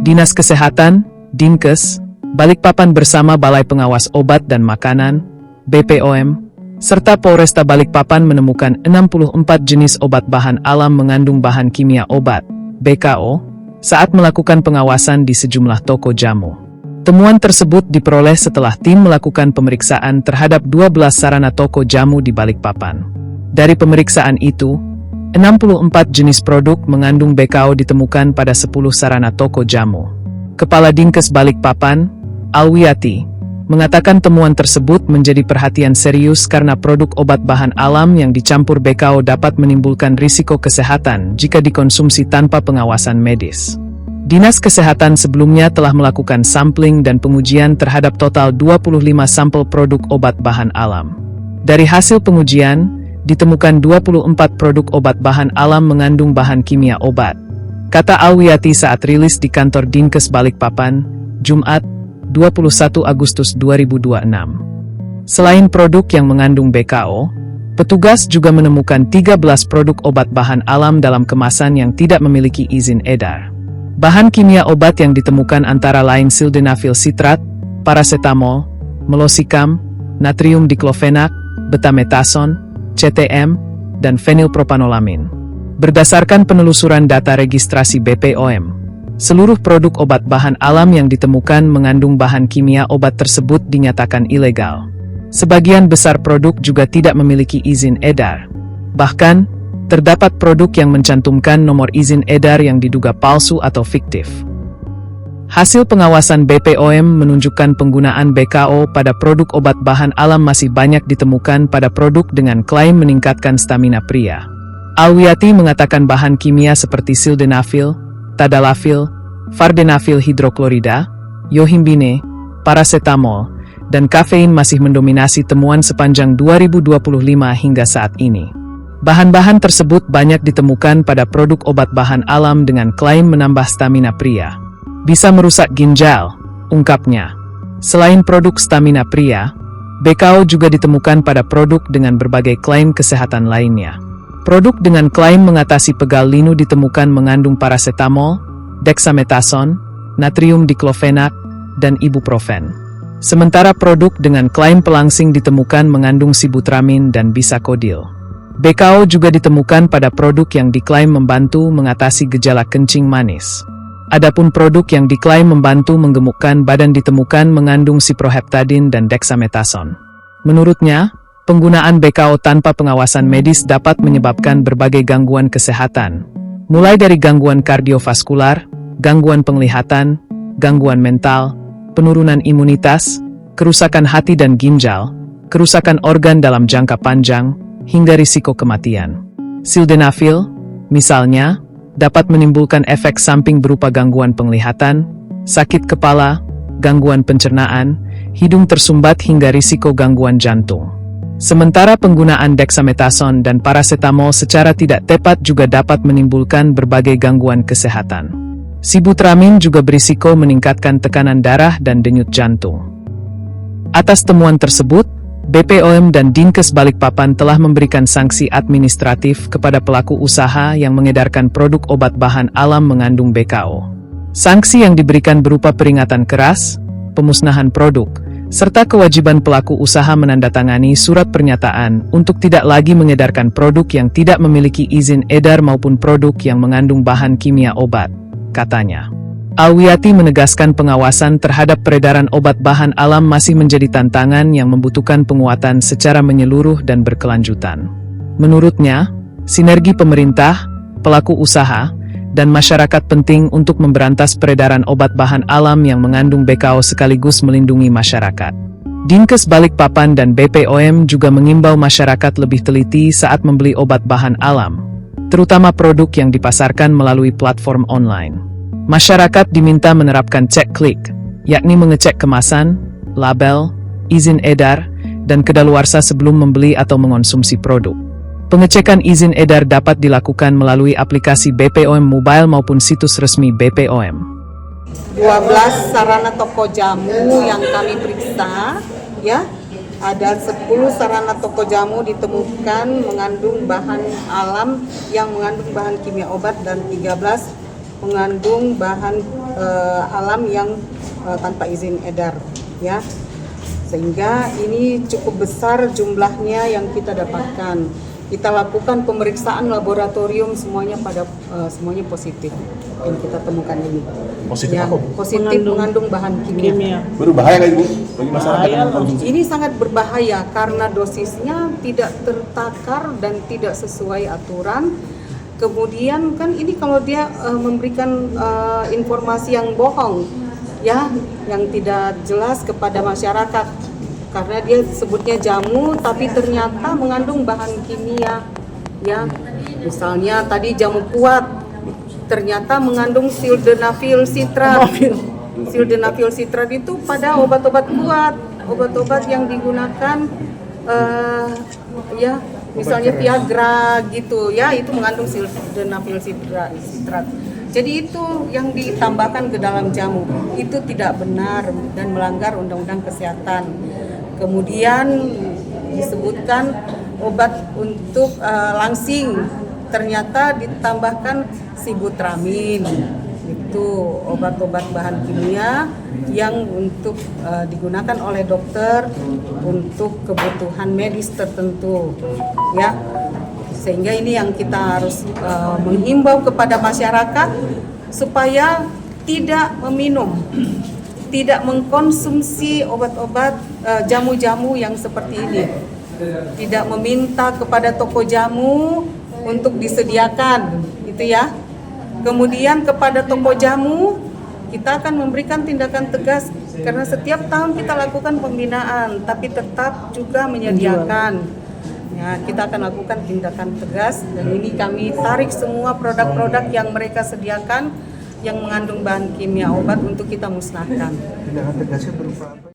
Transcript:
Dinas Kesehatan, Dinkes, Balikpapan bersama Balai Pengawas Obat dan Makanan, BPOM, serta Polresta Balikpapan menemukan 64 jenis obat bahan alam mengandung bahan kimia obat, BKO, saat melakukan pengawasan di sejumlah toko jamu. Temuan tersebut diperoleh setelah tim melakukan pemeriksaan terhadap 12 sarana toko jamu di Balikpapan. Dari pemeriksaan itu, 64 jenis produk mengandung BKO ditemukan pada 10 sarana toko jamu. Kepala Dinkes Balikpapan, Alwiati, mengatakan temuan tersebut menjadi perhatian serius karena produk obat bahan alam yang dicampur BKO dapat menimbulkan risiko kesehatan jika dikonsumsi tanpa pengawasan medis. Dinas Kesehatan sebelumnya telah melakukan sampling dan pengujian terhadap total 25 sampel produk obat bahan alam. Dari hasil pengujian, ditemukan 24 produk obat bahan alam mengandung bahan kimia obat, kata Alwiati saat rilis di kantor Dinkes Balikpapan, Jumat, 21 Agustus 2026. Selain produk yang mengandung BKO, petugas juga menemukan 13 produk obat bahan alam dalam kemasan yang tidak memiliki izin edar. Bahan kimia obat yang ditemukan antara lain sildenafil sitrat, paracetamol, meloxicam, natrium diklofenak, betametason, CTM, dan fenilpropanolamin. Berdasarkan penelusuran data registrasi BPOM, seluruh produk obat bahan alam yang ditemukan mengandung bahan kimia obat tersebut dinyatakan ilegal. Sebagian besar produk juga tidak memiliki izin edar. Bahkan, terdapat produk yang mencantumkan nomor izin edar yang diduga palsu atau fiktif. Hasil pengawasan BPOM menunjukkan penggunaan BKO pada produk obat bahan alam masih banyak ditemukan pada produk dengan klaim meningkatkan stamina pria. Alwiati mengatakan bahan kimia seperti sildenafil, tadalafil, vardenafil hidroklorida, yohimbine, paracetamol, dan kafein masih mendominasi temuan sepanjang 2025 hingga saat ini. Bahan-bahan tersebut banyak ditemukan pada produk obat bahan alam dengan klaim menambah stamina pria. Bisa merusak ginjal, ungkapnya. Selain produk stamina pria, BKO juga ditemukan pada produk dengan berbagai klaim kesehatan lainnya. Produk dengan klaim mengatasi pegal linu ditemukan mengandung paracetamol, dexamethasone, natrium diklofenak, dan ibuprofen. Sementara produk dengan klaim pelangsing ditemukan mengandung sibutramin dan bisakodil. BKO juga ditemukan pada produk yang diklaim membantu mengatasi gejala kencing manis. Adapun produk yang diklaim membantu menggemukkan badan ditemukan mengandung siproheptadin dan dexamethasone. Menurutnya, penggunaan BKO tanpa pengawasan medis dapat menyebabkan berbagai gangguan kesehatan, mulai dari gangguan kardiovaskular, gangguan penglihatan, gangguan mental, penurunan imunitas, kerusakan hati dan ginjal, kerusakan organ dalam jangka panjang, hingga risiko kematian. Sildenafil, misalnya, dapat menimbulkan efek samping berupa gangguan penglihatan, sakit kepala, gangguan pencernaan, hidung tersumbat hingga risiko gangguan jantung. Sementara penggunaan dexamethasone dan paracetamol secara tidak tepat juga dapat menimbulkan berbagai gangguan kesehatan. Sibutramin juga berisiko meningkatkan tekanan darah dan denyut jantung. Atas temuan tersebut, BPOM dan Dinkes Balikpapan telah memberikan sanksi administratif kepada pelaku usaha yang mengedarkan produk obat bahan alam mengandung BKO. Sanksi yang diberikan berupa peringatan keras, pemusnahan produk, serta kewajiban pelaku usaha menandatangani surat pernyataan untuk tidak lagi mengedarkan produk yang tidak memiliki izin edar maupun produk yang mengandung bahan kimia obat, katanya. Alwiati menegaskan pengawasan terhadap peredaran obat bahan alam masih menjadi tantangan yang membutuhkan penguatan secara menyeluruh dan berkelanjutan. Menurutnya, sinergi pemerintah, pelaku usaha, dan masyarakat penting untuk memberantas peredaran obat bahan alam yang mengandung BKO sekaligus melindungi masyarakat. Dinkes Balikpapan dan BPOM juga mengimbau masyarakat lebih teliti saat membeli obat bahan alam, terutama produk yang dipasarkan melalui platform online. Masyarakat diminta menerapkan cek klik, yakni mengecek kemasan, label, izin edar, dan kedaluarsa sebelum membeli atau mengonsumsi produk. Pengecekan izin edar dapat dilakukan melalui aplikasi BPOM Mobile maupun situs resmi BPOM. 12 sarana toko jamu yang kami periksa, ya, ada 10 sarana toko jamu ditemukan mengandung bahan alam yang mengandung bahan kimia obat dan 13 mengandung bahan alam yang tanpa izin edar, ya. Sehingga ini cukup besar jumlahnya yang kita dapatkan. Kita lakukan pemeriksaan laboratorium semuanya semuanya positif yang kita temukan ini. Positif ya, apa? positif mengandung bahan kimia. Berbahaya kan Ibu bagi masyarakat yang mengkonsumsi? Ini sangat berbahaya karena dosisnya tidak tertakar dan tidak sesuai aturan. Kemudian kan ini kalau dia memberikan informasi yang bohong, ya, yang tidak jelas kepada masyarakat, karena dia sebutnya jamu tapi ternyata mengandung bahan kimia, ya. Misalnya tadi jamu kuat ternyata mengandung sildenafil sitrat. Sildenafil sitrat itu pada obat-obat kuat, obat-obat yang digunakan ya, misalnya Viagra gitu, ya, itu mengandung sildenafil sitrat. Jadi itu yang ditambahkan ke dalam jamu, itu tidak benar dan melanggar undang-undang kesehatan. Kemudian disebutkan obat untuk langsing, ternyata ditambahkan sibutramin. Itu obat-obat bahan kimia yang untuk digunakan oleh dokter untuk kebutuhan medis tertentu, ya. Sehingga ini yang kita harus menghimbau kepada masyarakat supaya tidak meminum, tidak mengkonsumsi obat-obat jamu-jamu yang seperti ini. Tidak meminta kepada toko jamu untuk disediakan, gitu ya. Kemudian kepada toko jamu kita akan memberikan tindakan tegas karena setiap tahun kita lakukan pembinaan, tapi tetap juga menyediakan. Ya, kita akan lakukan tindakan tegas dan ini kami tarik semua produk-produk yang mereka sediakan yang mengandung bahan kimia obat untuk kita musnahkan. Tindakan tegasnya berupa apa?